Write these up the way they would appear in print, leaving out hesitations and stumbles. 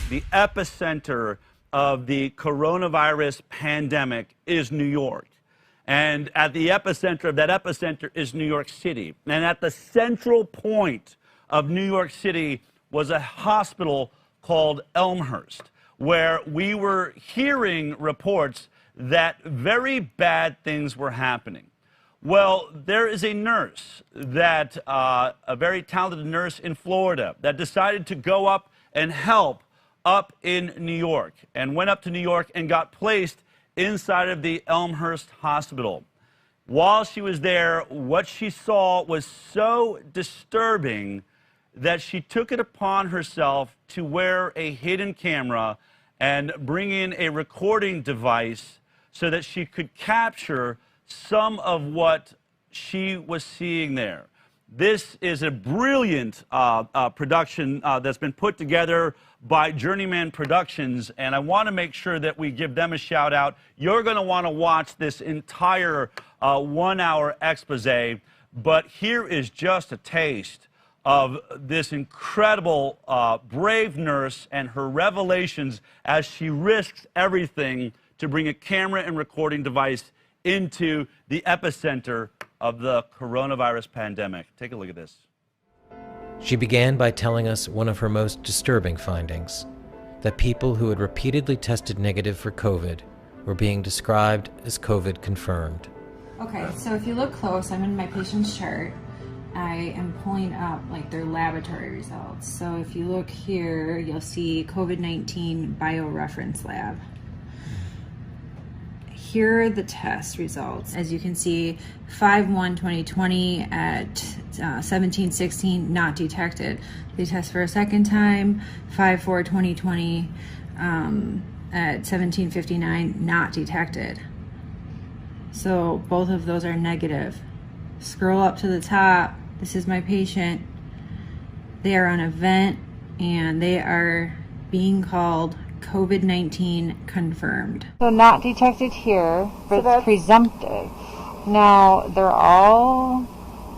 the epicenter of the coronavirus pandemic is New York. And at the epicenter of that epicenter is New York City. And at the central point of New York City was a hospital called Elmhurst, where we were hearing reports that very bad things were happening. Well, there is a nurse that, a very talented nurse in Florida, that decided to go up and help up in New York, and went up to New York and got placed inside of the Elmhurst Hospital. While she was there, what she saw was so disturbing that she took it upon herself to wear a hidden camera and bring in a recording device so that she could capture some of what she was seeing there. This is a brilliant production that's been put together by Journeyman Productions, and I want to make sure that we give them a shout out. You're going to want to watch this entire 1 hour expose, but here is just a taste of this incredible brave nurse and her revelations as she risks everything to bring a camera and recording device into the epicenter of the coronavirus pandemic. Take a look at this. She began by telling us one of her most disturbing findings, that people who had repeatedly tested negative for COVID were being described as COVID confirmed. Okay, so if you look close, I'm in my patient's chart. I am pulling up like their laboratory results. So if you look here, you'll see COVID-19 bioreference lab. Here are the test results. As you can see, 5/1/2020 at 17:16, not detected. They test for a second time, 5/4/2020 at 17:59, not detected. So both of those are negative. Scroll up to the top. This is my patient. They are on a vent and they are being called COVID-19 confirmed. So not detected here, but so it's presumptive. Now they're all...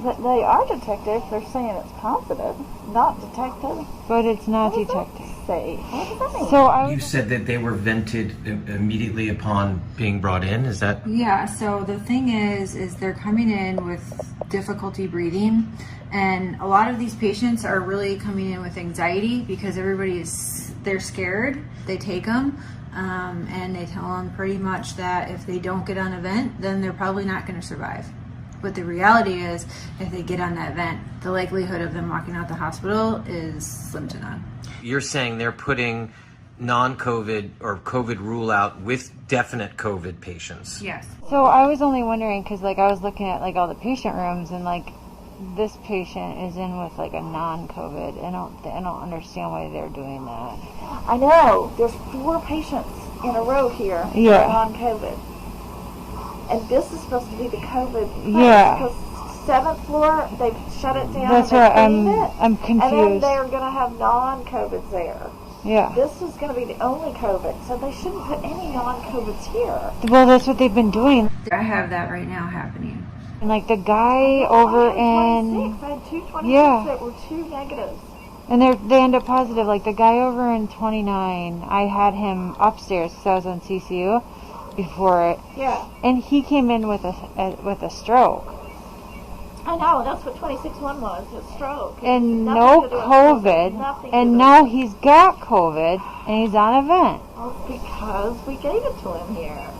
They are detected. They're saying it's positive. Not detected. But it's not detected. Say, what does that mean? So You said that they were vented immediately upon being brought in, is that? Yeah, so the thing is they're coming in with difficulty breathing, and a lot of these patients are really coming in with anxiety because they're scared. They take them and they tell them pretty much that if they don't get on a vent, then they're probably not going to survive. But the reality is, if they get on that vent, the likelihood of them walking out the hospital is slim to none. You're saying they're putting non-COVID or COVID rule out with definite COVID patients? Yes. So I was only wondering, because like I was looking at like all the patient rooms, and like this patient is in with like a non-COVID. I don't understand why they're doing that. I know. There's 4 patients in a row here Yeah. on COVID. And this is supposed to be the COVID place, Yeah. because 7th floor, they've shut it down. That's and right. cleaned it. I'm confused. And then they're going to have non-COVIDs there. Yeah. This is going to be the only COVID, so they shouldn't put any non-COVIDs here. Well, that's what they've been doing. I have that right now happening. And like the guy over in... I had 226 Yeah. that were 2 negatives. And they end up positive. Like the guy over in 29, I had him upstairs because I was on CCU before it. Yeah. And he came in with a stroke. I know, that's what 26-1 was, a stroke. And Nothing no to do with COVID. Nothing to And do now with he's got COVID and he's on a vent. Well, because we gave it to him here.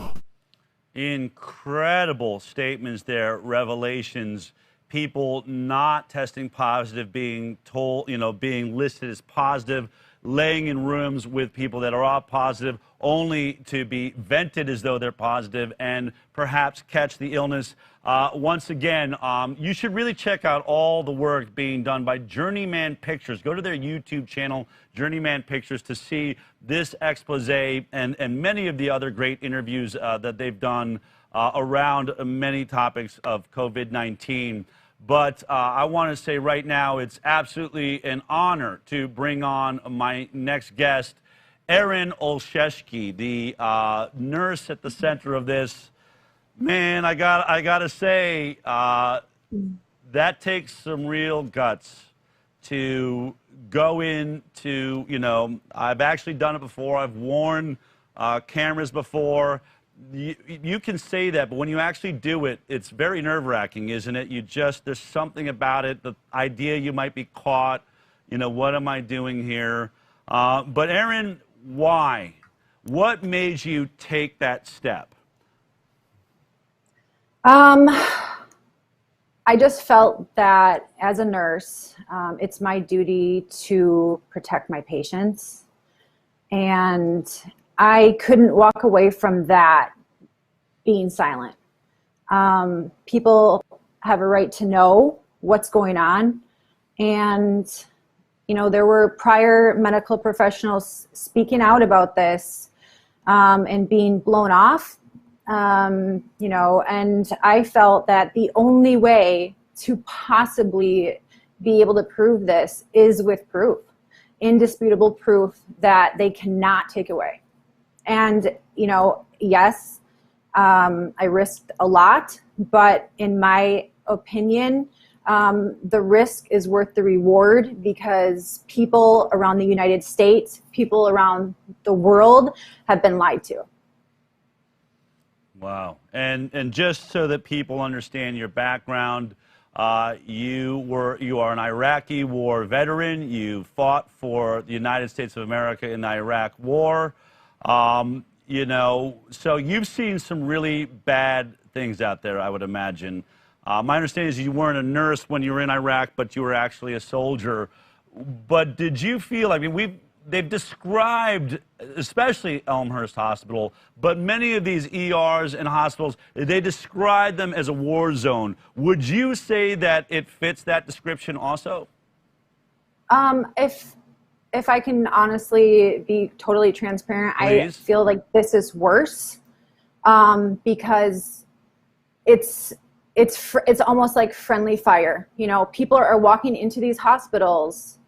Incredible statements there, revelations. People not testing positive, being told, being listed as positive, laying in rooms with people that are all positive, only to be vented as though they're positive and perhaps catch the illness. Once again, you should really check out all the work being done by Journeyman Pictures. Go to their YouTube channel, Journeyman Pictures, to see this expose and many of the other great interviews that they've done around many topics of COVID-19. But I want to say right now, it's absolutely an honor to bring on my next guest, Erin Olszewski, the nurse at the center of this. Man, I got to say, that takes some real guts to go into, I've actually done it before. I've worn cameras before. You can say that, but when you actually do it, it's very nerve-wracking, isn't it? There's something about it, the idea you might be caught, what am I doing here? But Erin, why? What made you take that step? I just felt that as a nurse, it's my duty to protect my patients. And I couldn't walk away from that being silent. People have a right to know what's going on. And, there were prior medical professionals speaking out about this and being blown off. And I felt that the only way to possibly be able to prove this is with proof, indisputable proof that they cannot take away. And, yes, I risked a lot, but in my opinion, the risk is worth the reward because people around the United States, people around the world have been lied to. Wow. And just so that people understand your background, you are an Iraqi war veteran. You fought for the United States of America in the Iraq War. So you've seen some really bad things out there, I would imagine. My understanding is you weren't a nurse when you were in Iraq, but you were actually a soldier. But did you feel, they've described, especially Elmhurst Hospital, but many of these ERs and hospitals, they describe them as a war zone. Would you say that it fits that description also? If I can honestly be totally transparent, Please. I feel like this is worse because it's almost like friendly fire. People are walking into these hospitals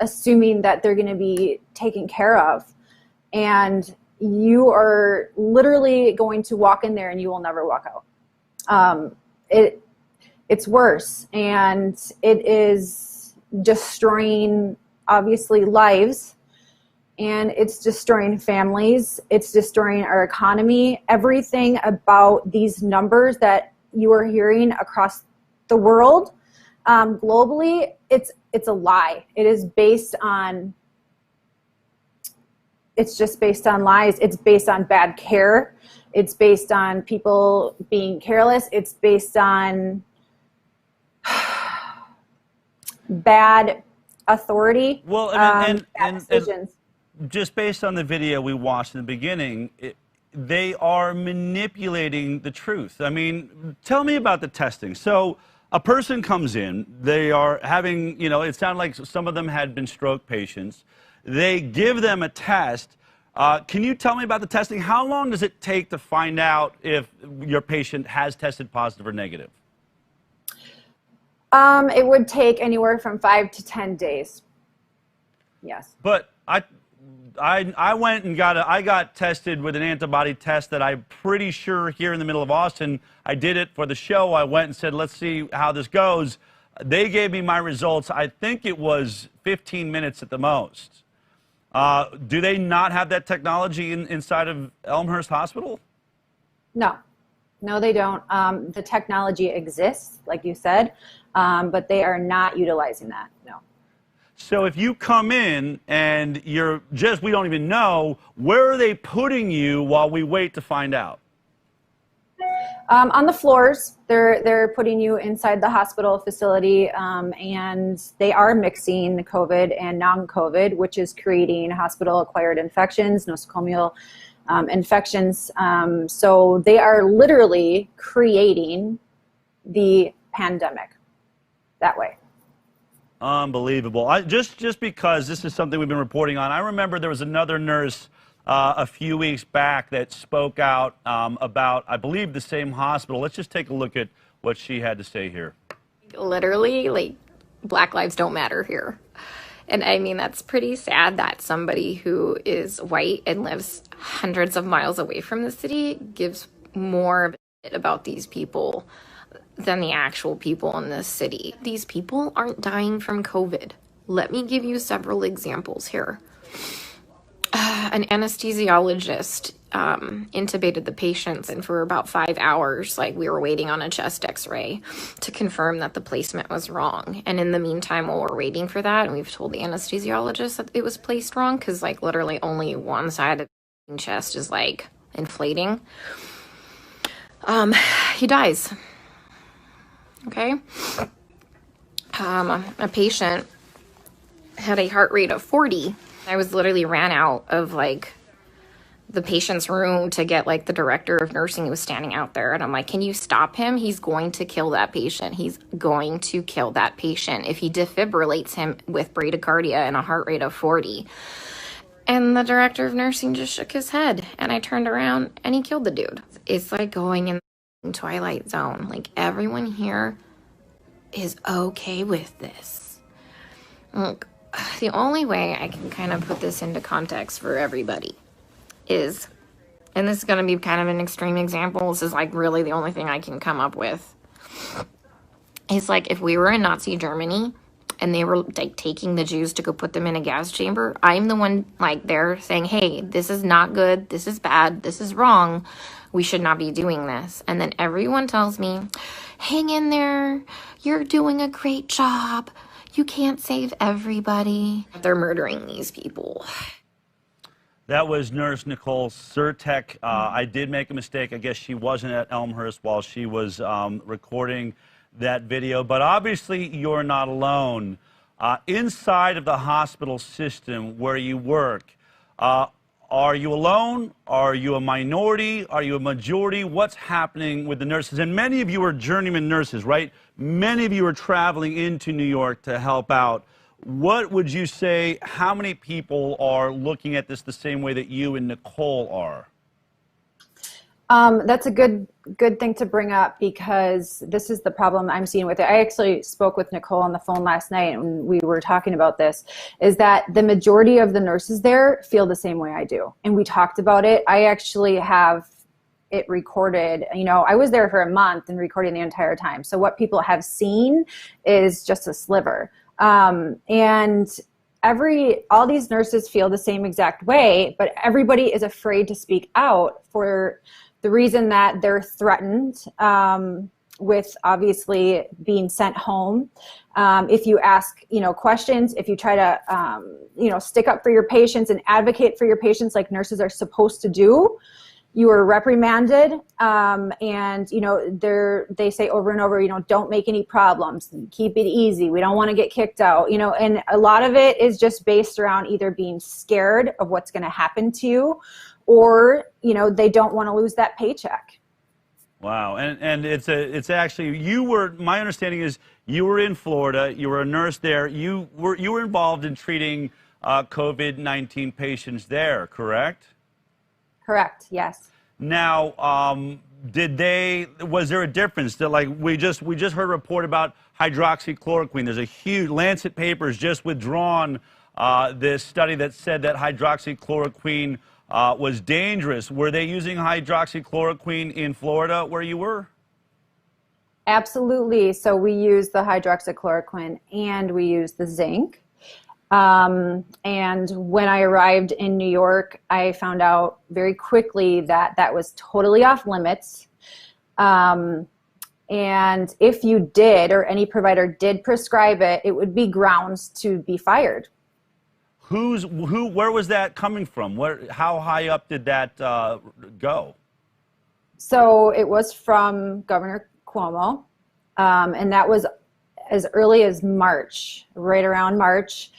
assuming that they're going to be taken care of, and you are literally going to walk in there and you will never walk out. It's worse, and it is destroying obviously lives, and it's destroying families, it's destroying our economy. Everything about these numbers that you are hearing across the world, globally, it's a lie. It is based on, it's just based on lies. It's based on bad care. It's based on people being careless. It's based on bad authority. Well, bad decisions. Just based on the video we watched in the beginning, they are manipulating the truth. Tell me about the testing. So a person comes in, they are having, it sounded like some of them had been stroke patients. They give them a test. Can you tell me about the testing? How long does it take to find out if your patient has tested positive or negative? It would take anywhere from 5 to 10 days. Yes. But I went and got tested with an antibody test that I'm pretty sure here in the middle of Austin. I did it for the show. I went and said, let's see how this goes. They gave me my results. I think it was 15 minutes at the most. Do they not have that technology inside of Elmhurst Hospital? No, they don't. The technology exists, like you said, but they are not utilizing that. No. So if you come in and we don't even know, where are they putting you while we wait to find out? On the floors, they're putting you inside the hospital facility, and they are mixing COVID and non-COVID, which is creating hospital-acquired infections, nosocomial infections. So they are literally creating the pandemic that way. Unbelievable. Just because this is something we've been reporting on, I remember there was another nurse a few weeks back that spoke out about, I believe, the same hospital. Let's just take a look at what she had to say here. Literally, Black lives don't matter here. And that's pretty sad that somebody who is white and lives hundreds of miles away from the city gives more about these people than the actual people in this city. These people aren't dying from COVID. Let me give you several examples here. An anesthesiologist intubated the patients, and for about 5 hours, like, we were waiting on a chest x-ray to confirm that the placement was wrong. And in the meantime, while we're waiting for that, and we've told the anesthesiologist that it was placed wrong, because, like, literally only one side of the chest is, like, inflating, he dies. Okay? A patient had a heart rate of 40. I was literally ran out of, like, the patient's room to get, like, the director of nursing who was standing out there. And I'm like, can you stop him? He's going to kill that patient. He's going to kill that patient if he defibrillates him with bradycardia and a heart rate of 40. And the director of nursing just shook his head. And I turned around and he killed the dude. It's like going in the Twilight Zone. Like, everyone here is okay with this. Look, the only way I can kind of put this into context for everybody is, and this is going to be kind of an extreme example, this is like really the only thing I can come up with. It's like if we were in Nazi Germany and they were like taking the Jews to go put them in a gas chamber, I'm the one like there saying, hey, this is not good, this is bad, this is wrong, we should not be doing this. And then everyone tells me, hang in there, you're doing a great job, you can't save everybody. They're murdering these people. That was Nurse Nicole Surtek. I did make a mistake. I guess she wasn't at Elmhurst while she was recording that video. But obviously, you're not alone. Inside of the hospital system where you work, are you alone? Are you a minority? Are you a majority? What's happening with the nurses? And many of you are journeyman nurses, right? Many of you are traveling into New York to help out. What would you say, how many people are looking at this the same way that you and Nicole are? That's a good thing to bring up, because this is the problem I'm seeing with it. I actually spoke with Nicole on the phone last night and we were talking about this, is that the majority of the nurses there feel the same way I do. And we talked about it. I actually have it recorded. You know, I was there for a month and recording the entire time. So what people have seen is just a sliver. And all these nurses feel the same exact way, but everybody is afraid to speak out for the reason that they're threatened with obviously being sent home. If you ask, questions, if you try to, stick up for your patients and advocate for your patients like nurses are supposed to do, you are reprimanded. And, they say over and over, don't make any problems, keep it easy. We don't want to get kicked out, and a lot of it is just based around either being scared of what's going to happen to you, or, they don't want to lose that paycheck. Wow. And it's actually, my understanding is you were in Florida, you were a nurse there, you were involved in treating COVID-19 patients there, correct? Correct, yes. Now, was there a difference that, like, we just heard a report about hydroxychloroquine. There's a huge, Lancet Papers just withdrawn this study that said that hydroxychloroquine was dangerous. Were they using hydroxychloroquine in Florida where you were? Absolutely. So we use the hydroxychloroquine and we use the zinc. And when I arrived in New York, I found out very quickly that that was totally off limits. And if you did, or any provider did prescribe it, it would be grounds to be fired. Where was that coming from? How high up did that go? So it was from Governor Cuomo, and that was as early as March, right around March.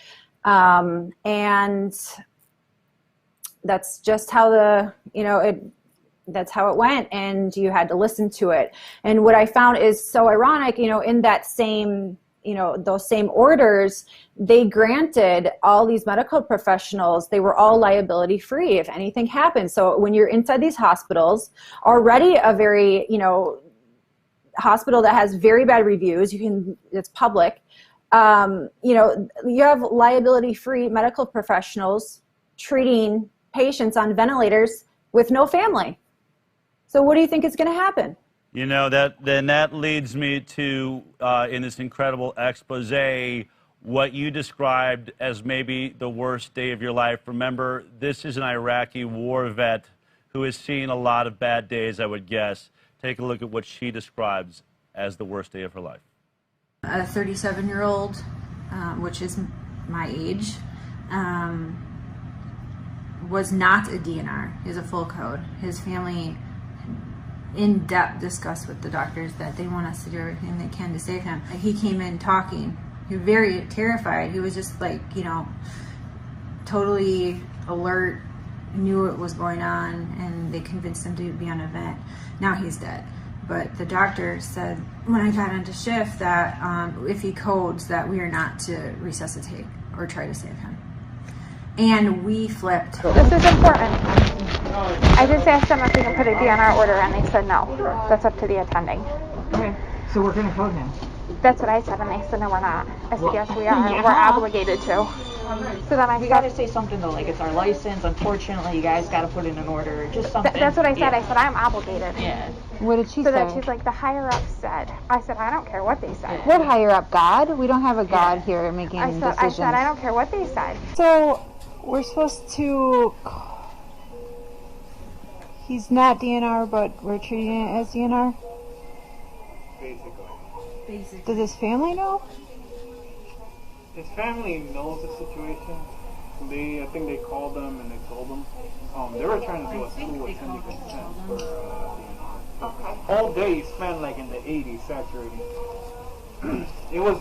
And that's just how that's how it went, and you had to listen to it. And what I found is so ironic, in that same, those same orders, they granted all these medical professionals, they were all liability free if anything happened. So when you're inside these hospitals, already a very, hospital that has very bad reviews, it's public, you have liability-free medical professionals treating patients on ventilators with no family. So what do you think is going to happen? That leads me to, in this incredible expose, what you described as maybe the worst day of your life. Remember, this is an Iraqi war vet who has seen a lot of bad days, I would guess. Take a look at what she describes as the worst day of her life. A 37-year-old, which is my age, was not a DNR. He was a full code. His family in depth discussed with the doctors that they want us to do everything they can to save him. He came in talking. He was very terrified. He was just like, you know, totally alert, knew what was going on, and they convinced him to be on a vent. Now he's dead. But the doctor said when I got into shift that if he codes that we are not to resuscitate or try to save him. And we flipped. This is important. I just asked them if we can put a DNR order and they said no. That's up to the attending. Okay, so we're going to code him. That's what I said and they said no, we're not. I said yes, we are. Yeah. We're obligated to. So then I got to say something though, like it's our license. Unfortunately, you guys got to put in an order, just something. That's what I said. I said I'm obligated. Yeah. What did she say? So then she's like, the higher up said. I said, I don't care what they said. What higher up? God? We don't have a God here making decisions. I said, I don't care what they said. So we're supposed to. He's not DNR, but we're treating it as DNR. Basically. Does his family know? His family knows the situation. I think they called them and they told them. They were trying to do a school attending consent for DNR. Okay. All day he spent like in the 80s saturating. It was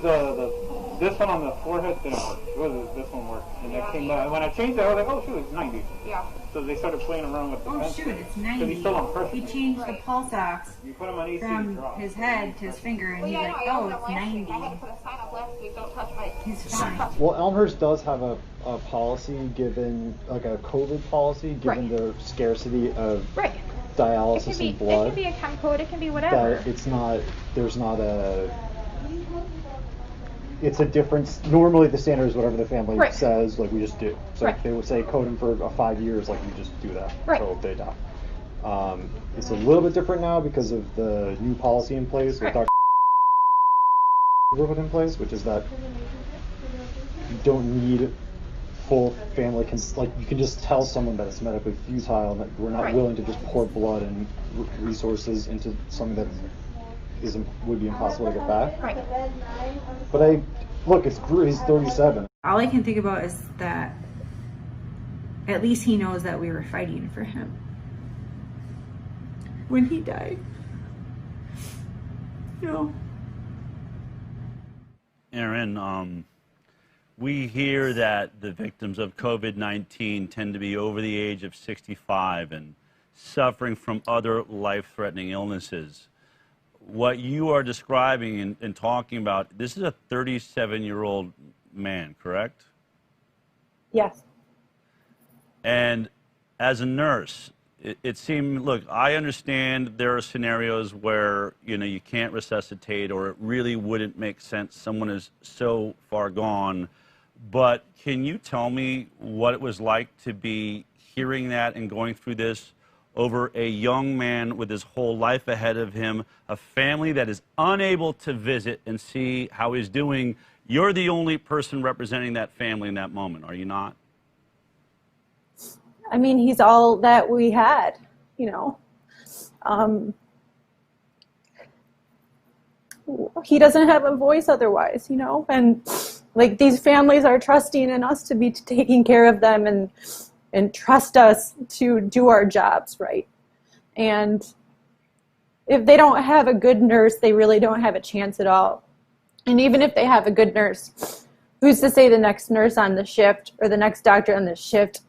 this one on the forehead didn't work. It was this one worked, and that came back. When I changed it, I was like, oh shoot, it's 90. Yeah. So they started playing around with the Oh fence. shoot, it's 90. Because he's still on pressure. He changed the pulse ox You put him on EC, from drop. his head to his finger, and he's like, oh, it's 90. I had to put a sign up last week, don't touch my... He's fine. Well, Elmhurst does have a policy given, like a COVID policy, given the scarcity of dialysis and blood. It can be a chem code, it can be whatever. That it's not, there's not a, it's a difference. Normally the standard is whatever the family says, like we just do. So if they would say code them for 5 years, like we just do that until they die. It's a little bit different now because of the new policy in place with Dr. put in place, which is that you don't need full family like you can just tell someone that it's medically futile and that we're not willing to just pour blood and resources into something that would be impossible to get back. But look, he's 37. All I can think about is that at least he knows that we were fighting for him when he died. You know. Aaron, we hear that the victims of COVID-19 tend to be over the age of 65 and suffering from other life-threatening illnesses. What you are describing and talking about, this is a 37-year-old man, correct? Yes. And as a nurse, it seemed, look, I understand there are scenarios where, you know, you can't resuscitate or it really wouldn't make sense. Someone is so far gone. But can you tell me what it was like to be hearing that and going through this over a young man with his whole life ahead of him, a family that is unable to visit and see how he's doing? You're the only person representing that family in that moment, are you not? I mean, he's all that we had, you know. He doesn't have a voice otherwise, you know, and like these families are trusting in us to be taking care of them and trust us to do our jobs right. And if they don't have a good nurse, they really don't have a chance at all. And even if they have a good nurse, who's to say the next nurse on the shift or the next doctor on the shift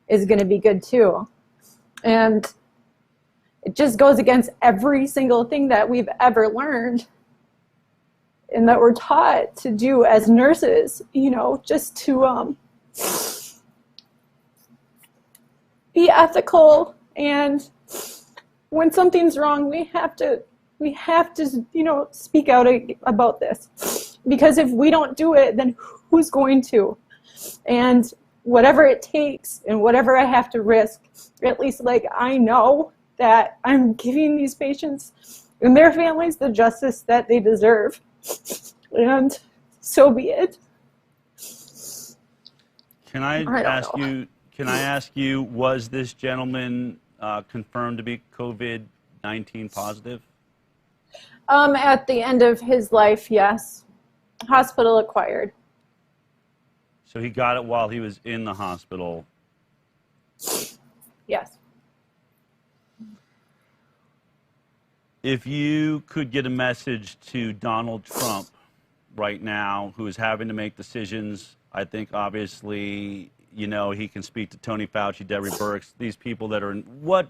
is going to be good too? And it just goes against every single thing that we've ever learned and that we're taught to do as nurses, you know, just to be ethical. And when something's wrong, we have to, you know, speak out about this, because if we don't do it, then who's going to? And whatever it takes and whatever I have to risk, at least like I know that I'm giving these patients and their families the justice that they deserve. And so be it. Can I ask you? Can I ask you? Was this gentleman confirmed to be COVID-19 positive? At the end of his life, yes. Hospital acquired. So he got it while he was in the hospital. Yes. If you could get a message to Donald Trump right now, who is having to make decisions, I think obviously, you know, he can speak to Tony Fauci, Debbie Birx, these people that are in, what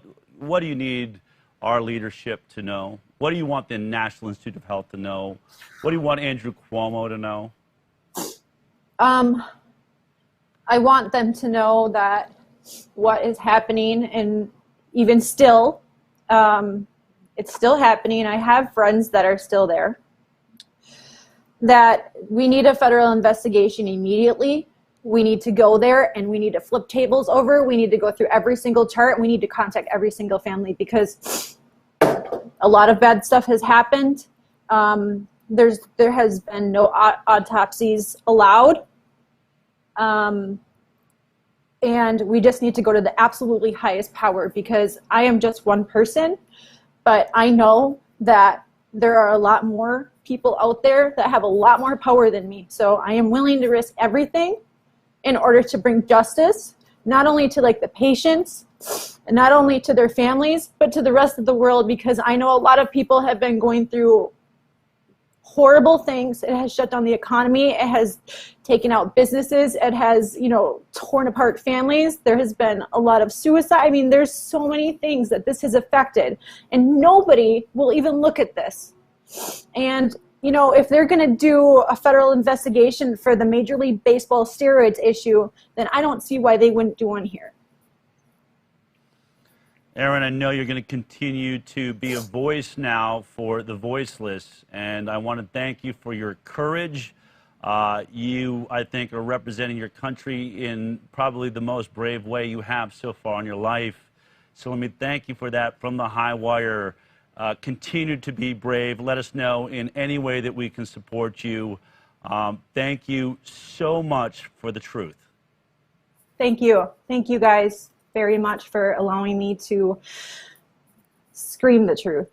do you need our leadership to know? What do you want the National Institute of Health to know? What do you want Andrew Cuomo to know? I want them to know that what is happening, and even still, it's still happening. I have friends that are still there. That we need a federal investigation immediately. We need to go there and we need to flip tables over. We need to go through every single chart. We need to contact every single family because a lot of bad stuff has happened. There has been no autopsies allowed. And we just need to go to the absolutely highest power because I am just one person, but I know that there are a lot more people out there that have a lot more power than me. So I am willing to risk everything in order to bring justice, not only to like the patients and not only to their families, but to the rest of the world, because I know a lot of people have been going through horrible things. It has shut down the economy. It has taken out businesses. It has, you know, torn apart families. There has been a lot of suicide. I mean, there's so many things that this has affected, and nobody will even look at this. And, you know, if they're going to do a federal investigation for the Major League Baseball steroids issue, then I don't see why they wouldn't do one here. Aaron, I know you're going to continue to be a voice now for the voiceless, and I want to thank you for your courage. You, I think, are representing your country in probably the most brave way you have so far in your life. So let me thank you for that from the high wire. Continue to be brave. Let us know in any way that we can support you. Thank you so much for the truth. Thank you. Thank you guys very much for allowing me to scream the truth.